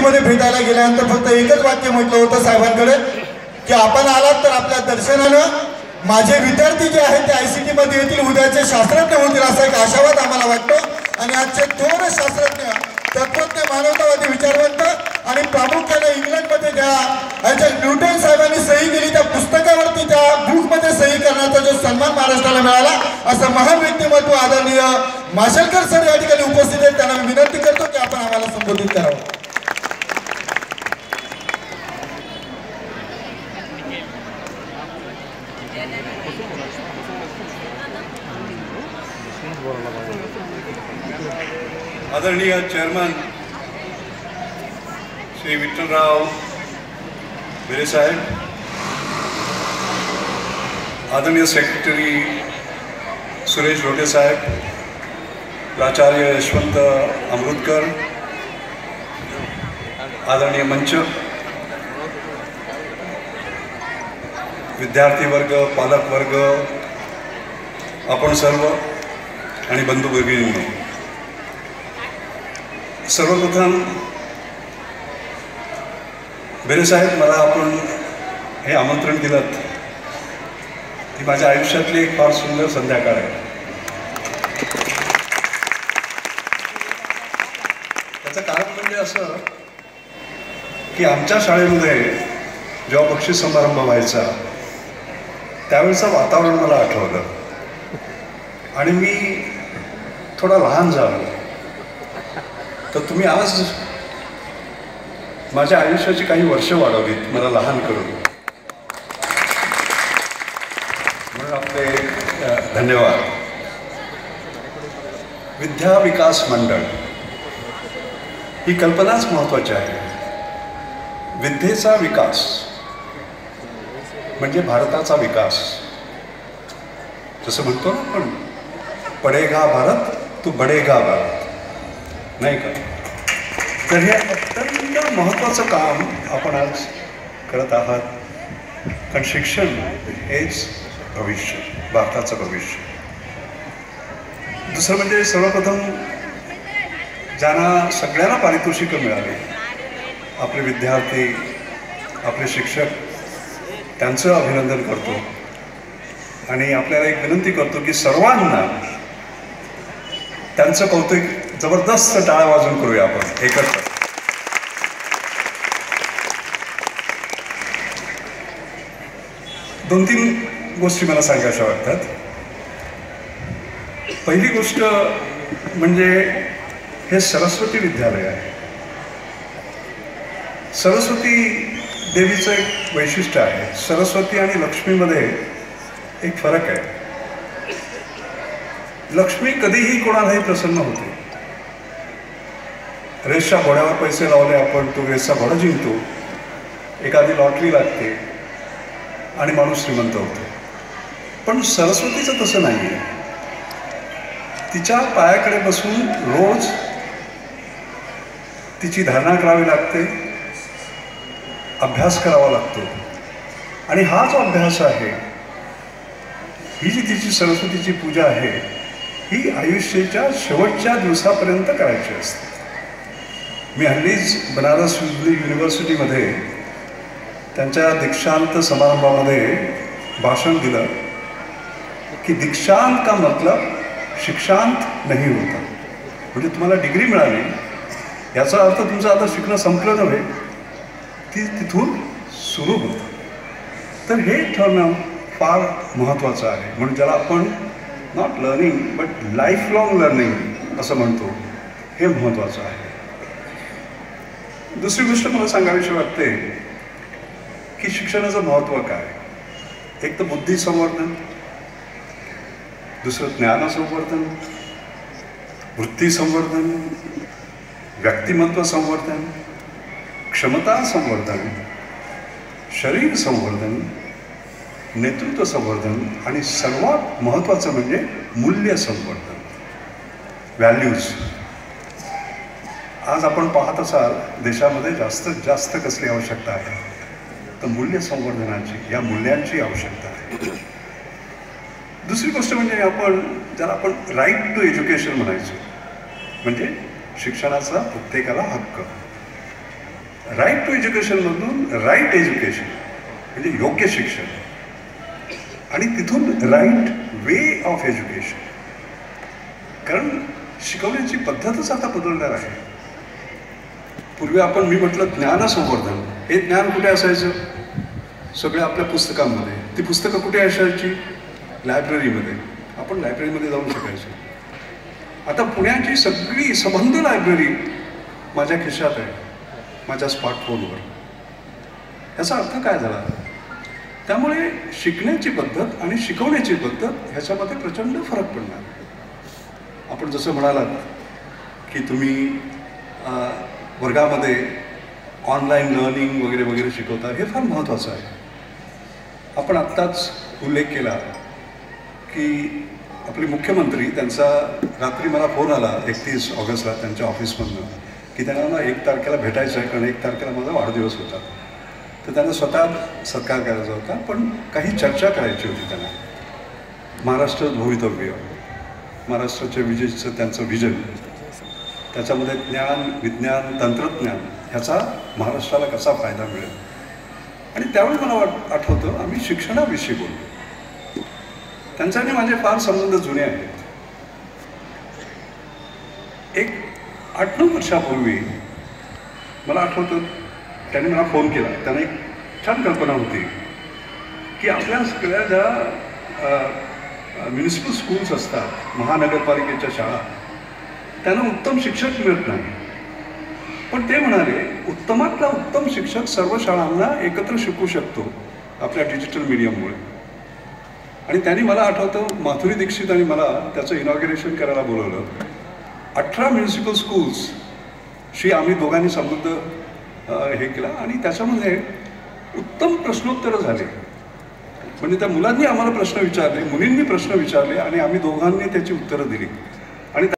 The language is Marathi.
मध्ये भेटायला गेल्यानंतर फक्त एकच वाक्य म्हटलं होतं साहेबांकडे की आपण आलात तर आपल्या दर्शनानं माझे विद्यार्थी जे आहेत ते ICT मध्ये येतील, उद्याचे शास्त्रज्ञ होतील असा एक आशावाद आम्हाला वाटतो. आणि आजचे थोर शास्त्रज्ञ, तत्वज्ञ, मानवतावादी विचारवंत आणि प्रामुख्याने इंग्लंडमध्ये ज्या न्यूटन साहेबांनी सही केली त्या पुस्तकावरती, त्या बुकमध्ये सही करण्याचा जो सन्मान महाराष्ट्राला मिळाला, असं महान व्यक्तिमत्व आदरणीय माशेलकर सर या ठिकाणी उपस्थित आहेत. त्यांना मी विनंती करतो की आपण आम्हाला संबोधित करावं. आदरणीय चेअरमन श्री विठ्ठलराव बेरे साहेब, आदरणीय सेक्रेटरी सुरेश रोटे साहेब, प्राचार्य यशवंत अमृतकर, आदरणीय मंच, विद्यार्थी वर्ग, पालक वर्ग, आपण सर्व आणि बंधू भगिनींनो, सर्वप्रथम बेरे साहेब, मला आपण हे आमंत्रण दिलं ही माझ्या आयुष्यातली एक फार सुंदर संध्याकाळ आहे. त्याचं कारण म्हणजे असं की आमच्या शाळेमध्ये जेव्हा बक्षीस समारंभ व्हायचा त्यावेळेचं वातावरण मला आठवलं आणि मी थोडा लहान झालो. तर तुम्ही आज माझ्या आयुष्याची काही वर्ष वाढवलीत मला लहान करून, म्हणून आपले धन्यवाद. विद्या विकास मंडळ ही कल्पनाच महत्त्वाची आहे. विद्येचा विकास म्हणजे भारताचा विकास. जसं म्हणतो ना आपण, पडेगा भारत तू बडेगा भारत, नाही का? तर हे अत्यंत महत्त्वाचं काम आपण आज करत आहात, कारण शिक्षण हेच भविष्य, भारताचं भविष्य. दुसरं म्हणजे सर्वप्रथम ज्यांना सगळ्यांना पारितोषिकं मिळाली, आपले विद्यार्थी, आपले शिक्षक, त्यांचं अभिनंदन करतो आणि आपल्याला एक विनंती करतो की सर्वांना त्यांचं कौतुक जबरदस्त टाळ्या वाजवून करूया आपण एकत्र. दोन तीन गोष्टी मला सांगायच्या वाटतात. पहिली गोष्ट म्हणजे हे सरस्वती विद्यालय आहे. सरस्वती देवीचं एक वैशिष्ट्य आहे. सरस्वती आणि लक्ष्मीमध्ये एक फरक आहे. लक्ष्मी कधीही कोणालाही प्रसन्न होते. रेसच्या घोड्यावर पैसे लावले आपण, तो रेसचा घोडा जिंकतो, एखादी लॉटरी लागते आणि माणूस श्रीमंत होतो. पण सरस्वतीचं तसं नाही आहे. तिच्या पायाकडे बसून रोज तिची धारणा करावी लागते, अभ्यास करावा लागतो आणि हा जो अभ्यास आहे, ही जी तिची सरस्वतीची पूजा आहे, ही आयुष्याच्या शेवटच्या दिवसापर्यंत करायची असते. मी हल्लीच बनारस युनिव्हर्सिटीमध्ये त्यांच्या दीक्षांत समारंभामध्ये भाषण दिलं की दीक्षांत का मतलब शिक्षांत नाही होता. म्हणजे तुम्हाला डिग्री मिळाली याचा अर्थ तुमचं आता शिकणं संपलं नव्हे, ती तिथून सुरू होतं. तर हे ठरणं फार महत्त्वाचं आहे. म्हणून ज्याला आपण not learning but life long learning असं म्हणतो, हे महत्त्वाचं आहे. दुसरी गोष्ट मला सांगावीशी वाटते की शिक्षणाचं महत्त्व काय. एक तर बुद्धी संवर्धन, दुसरं ज्ञान संवर्धन, वृत्ती संवर्धन, व्यक्तिमत्व संवर्धन, क्षमता संवर्धन, शरीर संवर्धन, नेतृत्व संवर्धन आणि सर्वात महत्त्वाचं म्हणजे मूल्य संवर्धन, व्हॅल्यूज. आज आपण पाहत असाल देशामध्ये जास्तीत जास्त कसली आवश्यकता आहे, तर मूल्य संवर्धनाची, या मूल्यांची आवश्यकता आहे. दुसरी गोष्ट म्हणजे आपण ज्याला आपण राईट टू एज्युकेशन म्हणायचो, म्हणजे शिक्षणाचा प्रत्येकाला हक्क. राईट टू एज्युकेशनमधून राईट एज्युकेशन म्हणजे योग्य शिक्षण, आणि तिथून राईट वे ऑफ एज्युकेशन. कारण शिकवण्याची पद्धतच आता बदलणार आहे. पूर्वी मी म्हटलं ज्ञानसंवर्धन, हे ज्ञान कुठे असायचं? सगळ्या आपल्या पुस्तकांमध्ये. ती पुस्तकं कुठे असायची? लायब्ररीमध्ये. आपण लायब्ररीमध्ये जाऊन शिकायचो. आता पुण्याची सगळी संबंध लायब्ररी माझ्या खिशात आहे, माझ्या स्मार्टफोनवर. ह्याचा अर्थ काय झाला? त्यामुळे शिकण्याची पद्धत आणि शिकवण्याची पद्धत ह्याच्यामध्ये प्रचंड फरक पडणार. आपण जसं म्हणालात की तुम्ही वर्गामध्ये ऑनलाईन लर्निंग वगैरे वगैरे शिकवता, हे फार महत्त्वाचं आहे. आपण आत्ताच उल्लेख केला की आपले मुख्यमंत्री, त्यांचा रात्री मला फोन आला 31 ऑगस्टला त्यांच्या ऑफिसमधनं की त्यांना 1 तारखेला भेटायचं आहे, कारण 1 तारखेला माझा वाढदिवस होता. तर त्यांना स्वतः सत्कार करायचा होता, पण काही चर्चा करायची होती त्यांना. महाराष्ट्र भवितव्य, महाराष्ट्राच्या विजयचं त्यांचं विजन, त्याच्यामध्ये ज्ञान, विज्ञान, तंत्रज्ञान ह्याचा महाराष्ट्राला कसा फायदा मिळेल. आणि त्यावेळी मला आठवतं आम्ही शिक्षणाविषयी बोललो. त्यांचा आणि माझे फार संबंध जुने आहेत. एक 8-9 वर्षापूर्वी मला आठवतं त्यांनी मला फोन केला. त्यांना एक छान कल्पना होती की आपल्या सगळ्या ज्या म्युनिसिपल स्कूल्स असतात, महानगरपालिकेच्या शाळा, त्यांना उत्तम शिक्षक मिळत नाही. पण ते म्हणाले उत्तमातला उत्तम शिक्षक सर्व शाळांना एकत्र शिकू शकतो आपल्या डिजिटल मीडियममुळे. आणि त्यांनी मला आठवतं माधुरी दीक्षित आणि मला त्याचं इनॉग्रेशन करायला बोलवलं. 18 म्युनिसिपल स्कूल्सशी आम्ही दोघांनी संबंध हे केला आणि त्याच्यामध्ये उत्तम प्रश्नोत्तरं झाले. म्हणजे त्या मुलांनी आम्हाला प्रश्न विचारले, मुलींनी प्रश्न विचारले आणि आम्ही दोघांनी त्याची उत्तरं दिली.